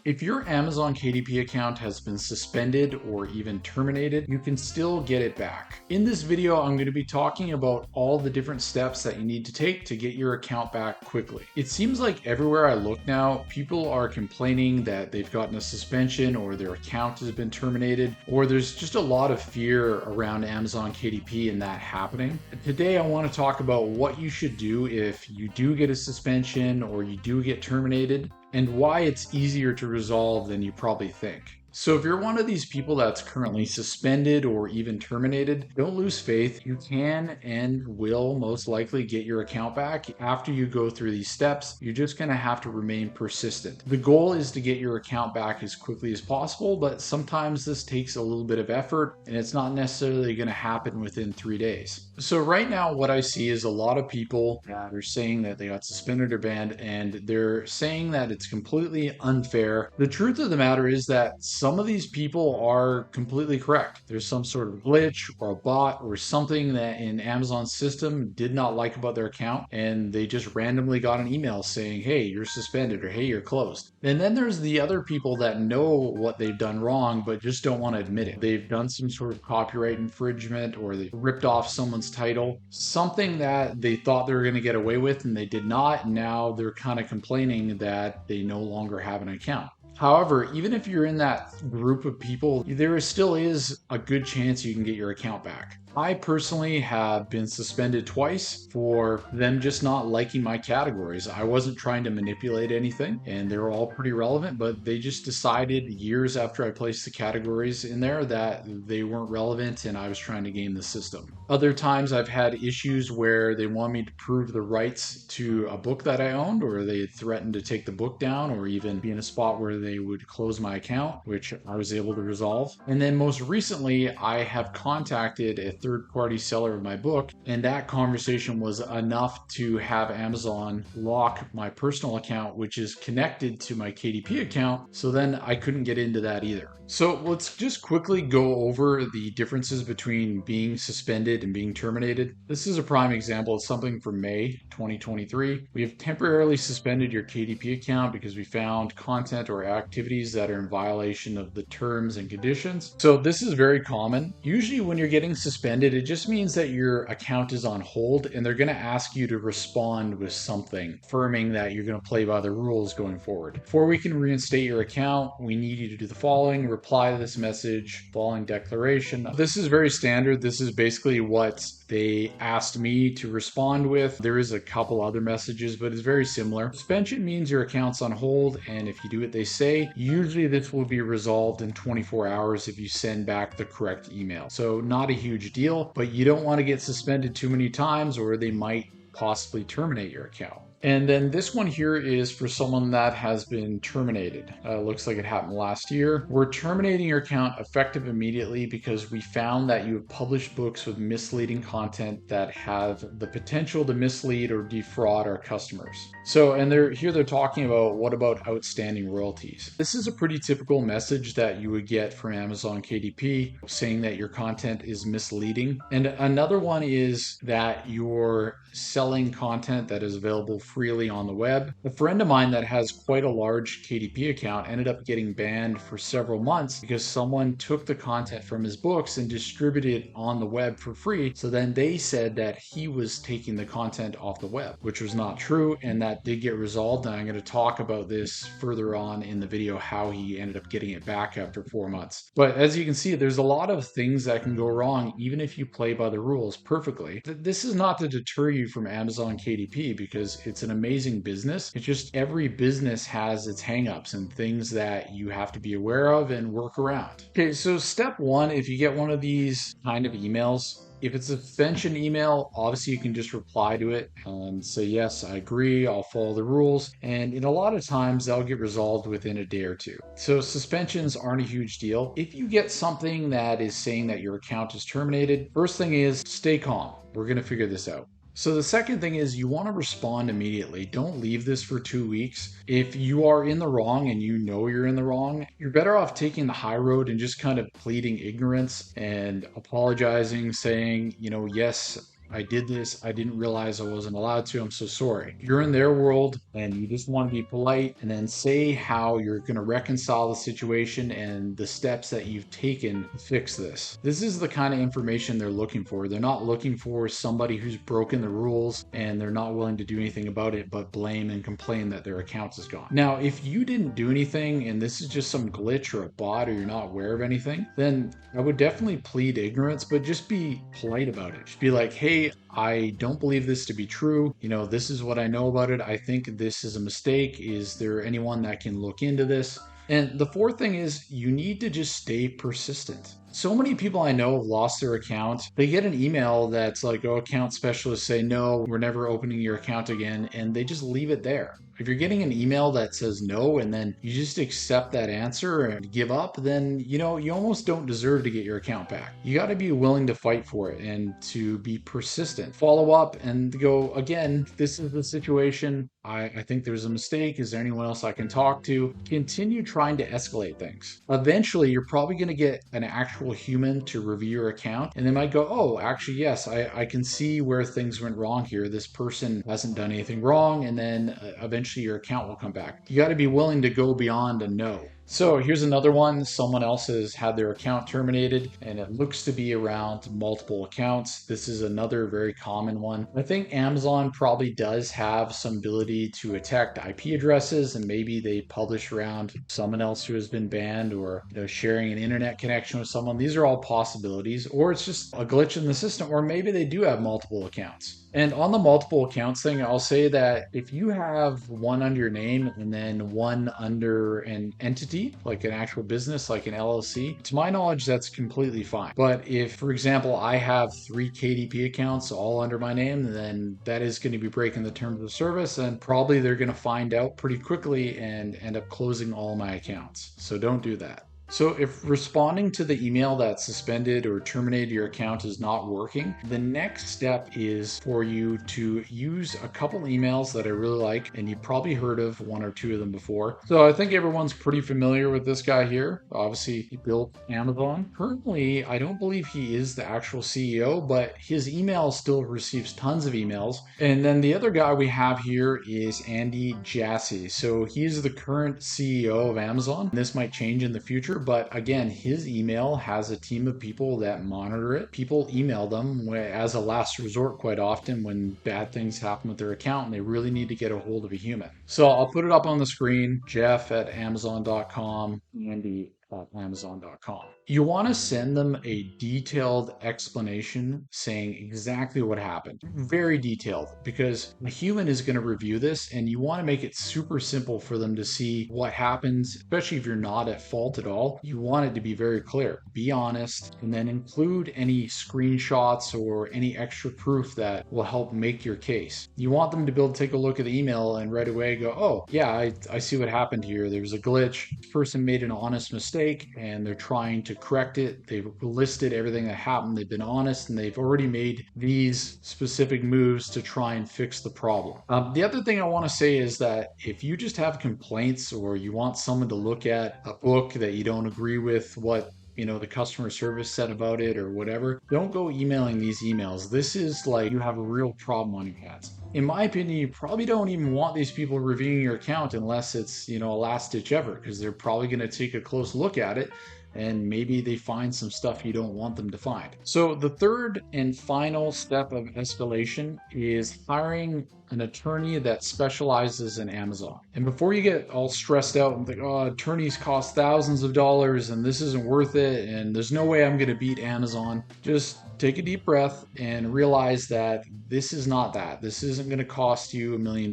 If your Amazon KDP account has been suspended or even terminated, you can still get it back. In this video, I'm going to be talking about all the different steps that you need to take to get your account back quickly. It seems like everywhere I look now, people are complaining that they've gotten a suspension or their account has been terminated, or there's just a lot of fear around Amazon KDP and that happening. Today, I want to talk about what you should do if you do get a suspension or you do get terminated, and why it's easier to resolve than you probably think. So if you're one of these people that's currently suspended or even terminated, don't lose faith. You can and will most likely get your account back after you go through these steps. You're just going to have to remain persistent. The goal is to get your account back as quickly as possible, but sometimes this takes a little bit of effort and it's not necessarily going to happen within 3 days. So right now what I see is a lot of people that are saying that they got suspended or banned, and they're saying that it's completely unfair. The truth of the matter is that some of these people are completely correct. There's some sort of glitch or a bot or something that in Amazon's system did not like about their account, and they just randomly got an email saying, hey, you're suspended, or hey, you're closed. And then there's the other people that know what they've done wrong but just don't want to admit it. They've done some sort of copyright infringement, or they ripped off someone's title, something that they thought they were going to get away with and they did not. And now they're kind of complaining that they no longer have an account. However, even if you're in that group of people, there still is a good chance you can get your account back. I personally have been suspended twice for them just not liking my categories. I wasn't trying to manipulate anything, and they were all pretty relevant, but they just decided years after I placed the categories in there that they weren't relevant and I was trying to game the system. Other times I've had issues where they want me to prove the rights to a book that I owned, or they had threatened to take the book down, or even be in a spot where they would close my account, which I was able to resolve. And then most recently, I have contacted a third-party seller of my book, and that conversation was enough to have Amazon lock my personal account, which is connected to my KDP account, so then I couldn't get into that either. So let's just quickly go over the differences between being suspended and being terminated. This is a prime example of something from May 2023. We have temporarily suspended your KDP account because we found content or activities that are in violation of the terms and conditions. So this is very common. Usually when you're getting suspended, it just means that your account is on hold and they're going to ask you to respond with something affirming that you're going to play by the rules going forward. Before we can reinstate your account, we need you to do the following: reply to this message, following declaration. This is very standard. This is basically what they asked me to respond with. There is a couple other messages, but it's very similar. Suspension means your account's on hold, and if you do what they say, usually this will be resolved in 24 hours if you send back the correct email. So not a huge deal, but you don't want to get suspended too many times or they might possibly terminate your account. And then this one here is for someone that has been terminated. Looks like it happened last year. We're terminating your account effective immediately because we found that you have published books with misleading content that have the potential to mislead or defraud our customers. So, and they're talking about, what about outstanding royalties? This is a pretty typical message that you would get from Amazon KDP saying that your content is misleading. And another one is that you're selling content that is available freely on the web. A friend of mine that has quite a large KDP account ended up getting banned for several months because someone took the content from his books and distributed it on the web for free. So then they said that he was taking the content off the web, which was not true, and that did get resolved. And I'm going to talk about this further on in the video, how he ended up getting it back after 4 months. But as you can see, there's a lot of things that can go wrong even if you play by the rules perfectly. This is not to deter you from Amazon KDP because it's an amazing business. It's just every business has its hangups and things that you have to be aware of and work around. Okay, so step one, if you get one of these kind of emails, if it's a suspension email, obviously you can just reply to it and say, yes, I agree, I'll follow the rules. And in a lot of times, they'll get resolved within a day or two. So suspensions aren't a huge deal. If you get something that is saying that your account is terminated, first thing is stay calm. We're going to figure this out. So the second thing is you want to respond immediately. Don't leave this for 2 weeks. If you are in the wrong and you know you're in the wrong, you're better off taking the high road and just kind of pleading ignorance and apologizing, saying, yes, I did this. I didn't realize I wasn't allowed to. I'm so sorry. You're in their world and you just want to be polite and then say how you're going to reconcile the situation and the steps that you've taken to fix this. This is the kind of information they're looking for. They're not looking for somebody who's broken the rules and they're not willing to do anything about it but blame and complain that their account is gone. Now, if you didn't do anything and this is just some glitch or a bot or you're not aware of anything, then I would definitely plead ignorance, but just be polite about it. Just be like, hey, I don't believe this to be true. This is what I know about it. I think this is a mistake. Is there anyone that can look into this? And the fourth thing is you need to just stay persistent. So many people I know have lost their account. They get an email that's like, oh, account specialists say, no, we're never opening your account again. And they just leave it there. If you're getting an email that says no, and then you just accept that answer and give up, then, you almost don't deserve to get your account back. You got to be willing to fight for it and to be persistent. Follow up and go, again, this is the situation. I think there's a mistake. Is there anyone else I can talk to? Continue trying to escalate things. Eventually, you're probably going to get an actual human to review your account, and they might go, oh, actually, yes, I can see where things went wrong here. This person hasn't done anything wrong, and then eventually your account will come back. You got to be willing to go beyond a no. So here's another one. Someone else has had their account terminated and it looks to be around multiple accounts. This is another very common one. I think Amazon probably does have some ability to detect IP addresses and maybe they publish around someone else who has been banned or sharing an internet connection with someone. These are all possibilities, or it's just a glitch in the system, or maybe they do have multiple accounts. And on the multiple accounts thing, I'll say that if you have one under your name and then one under an entity, like an actual business, like an LLC, to my knowledge, that's completely fine. But if, for example, I have 3 KDP accounts all under my name, then that is going to be breaking the terms of service, and probably they're going to find out pretty quickly and end up closing all my accounts. So don't do that. So if responding to the email that suspended or terminated your account is not working, the next step is for you to use a couple emails that I really like, and you've probably heard of one or two of them before. So I think everyone's pretty familiar with this guy here. Obviously, he built Amazon. Currently, I don't believe he is the actual CEO, but his email still receives tons of emails. And then the other guy we have here is Andy Jassy. So he's the current CEO of Amazon. This might change in the future. But again, his email has a team of people that monitor it. People email them as a last resort quite often when bad things happen with their account and they really need to get a hold of a human. So I'll put it up on the screen, Jeff@Amazon.com, Andy@Amazon.com. You want to send them a detailed explanation saying exactly what happened. Very detailed, because a human is going to review this and you want to make it super simple for them to see what happens, especially if you're not at fault at all. You want it to be very clear. Be honest, and then include any screenshots or any extra proof that will help make your case. You want them to be able to take a look at the email and right away go, oh, yeah, I see what happened here. There was a glitch. This person made an honest mistake and they're trying to correct it. They've listed everything that happened. They've been honest and they've already made these specific moves to try and fix the problem. The other thing I want to say is that if you just have complaints or you want someone to look at a book that you don't agree with what the customer service said about it or whatever, don't go emailing these emails. This is like you have a real problem on your hands. In my opinion, you probably don't even want these people reviewing your account unless it's, a last ditch effort, because they're probably going to take a close look at it and maybe they find some stuff you don't want them to find. So the third and final step of escalation is hiring an attorney that specializes in Amazon. And before you get all stressed out and think, oh, attorneys cost thousands of dollars and this isn't worth it and there's no way I'm going to beat Amazon, just take a deep breath and realize that this is not that. This isn't going to cost you $1 million.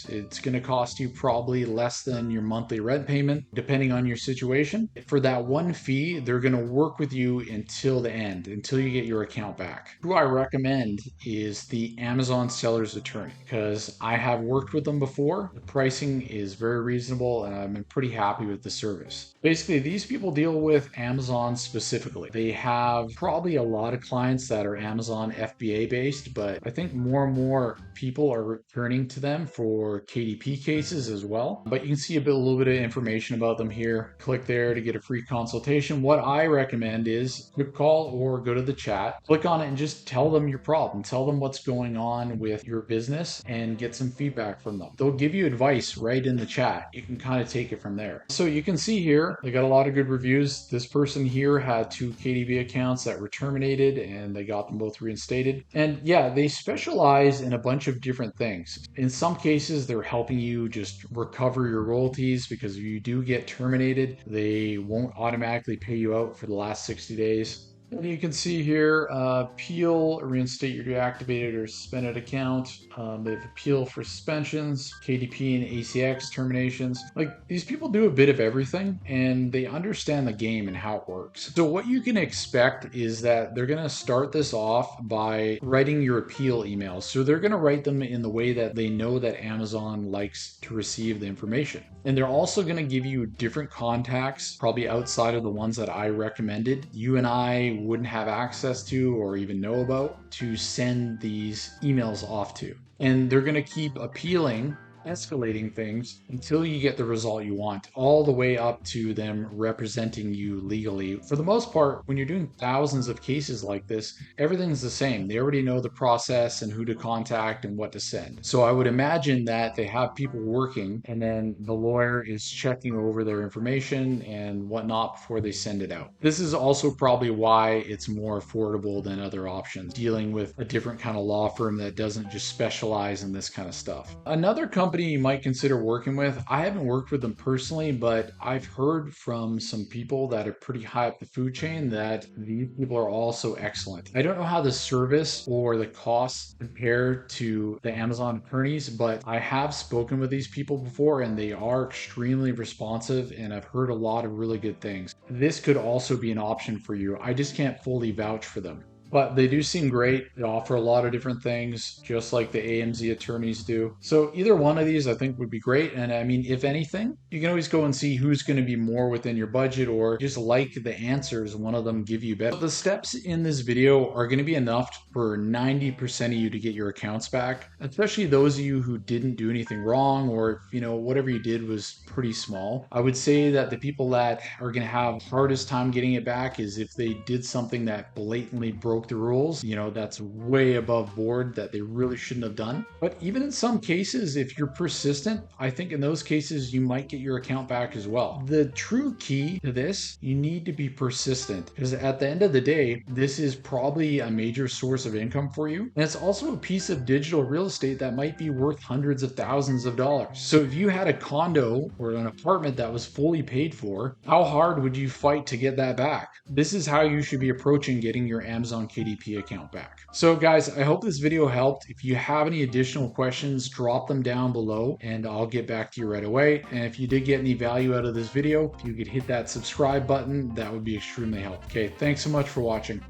It's going to cost you probably less than your monthly rent payment, depending on your situation. For that one fee, they're going to work with you until the end, until you get your account back. Who I recommend is the Amazon seller's attorney, because because I have worked with them before. The pricing is very reasonable and I'm pretty happy with the service. Basically, these people deal with Amazon specifically. They have probably a lot of clients that are Amazon FBA based, but I think more and more people are turning to them for KDP cases as well. But you can see a little bit of information about them here. Click there to get a free consultation. What I recommend is quick call or go to the chat, click on it and just tell them your problem. Tell them what's going on with your business and get some feedback from them. They'll give you advice right in the chat. You can kind of take it from there. So you can see here, they got a lot of good reviews. This person here had 2 KDP accounts that were terminated and they got them both reinstated. And yeah, they specialize in a bunch of different things. In some cases, they're helping you just recover your royalties because if you do get terminated, they won't automatically pay you out for the last 60 days. And you can see here, appeal, reinstate your deactivated or suspended account. They have appeal for suspensions, KDP and ACX terminations. Like, these people do a bit of everything and they understand the game and how it works. So what you can expect is that they're going to start this off by writing your appeal emails. So they're going to write them in the way that they know that Amazon likes to receive the information. And they're also going to give you different contacts, probably outside of the ones that I recommended. You and I wouldn't have access to or even know about to send these emails off to. And they're going to keep appealing, escalating things until you get the result you want, all the way up to them representing you legally. For the most part, when you're doing thousands of cases like this, everything's the same. They already know the process and who to contact and what to send. So I would imagine that they have people working and then the lawyer is checking over their information and whatnot before they send it out. This is also probably why it's more affordable than other options, dealing with a different kind of law firm that doesn't just specialize in this kind of stuff. Another company you might consider working with, I haven't worked with them personally, but I've heard from some people that are pretty high up the food chain that these people are also excellent. I don't know how the service or the costs compare to the Amazon attorneys, but I have spoken with these people before and they are extremely responsive and I've heard a lot of really good things. This could also be an option for you. I just can't fully vouch for them. But they do seem great. They offer a lot of different things, just like the AMZ attorneys do. So either one of these I think would be great. And I mean, if anything, you can always go and see who's going to be more within your budget or just like the answers one of them give you better. The steps in this video are going to be enough for 90% of you to get your accounts back, especially those of you who didn't do anything wrong or, whatever you did was pretty small. I would say that the people that are going to have hardest time getting it back is if they did something that blatantly broke the rules, that's way above board that they really shouldn't have done. But even in some cases, if you're persistent, I think in those cases you might get your account back as well. The true key to this, you need to be persistent because at the end of the day, this is probably a major source of income for you. And it's also a piece of digital real estate that might be worth hundreds of thousands of dollars. So if you had a condo or an apartment that was fully paid for, how hard would you fight to get that back? This is how you should be approaching getting your Amazon KDP account back. So guys, I hope this video helped. If you have any additional questions, drop them down below and I'll get back to you right away. And if you did get any value out of this video, if you could hit that subscribe button, that would be extremely helpful. Okay, thanks so much for watching.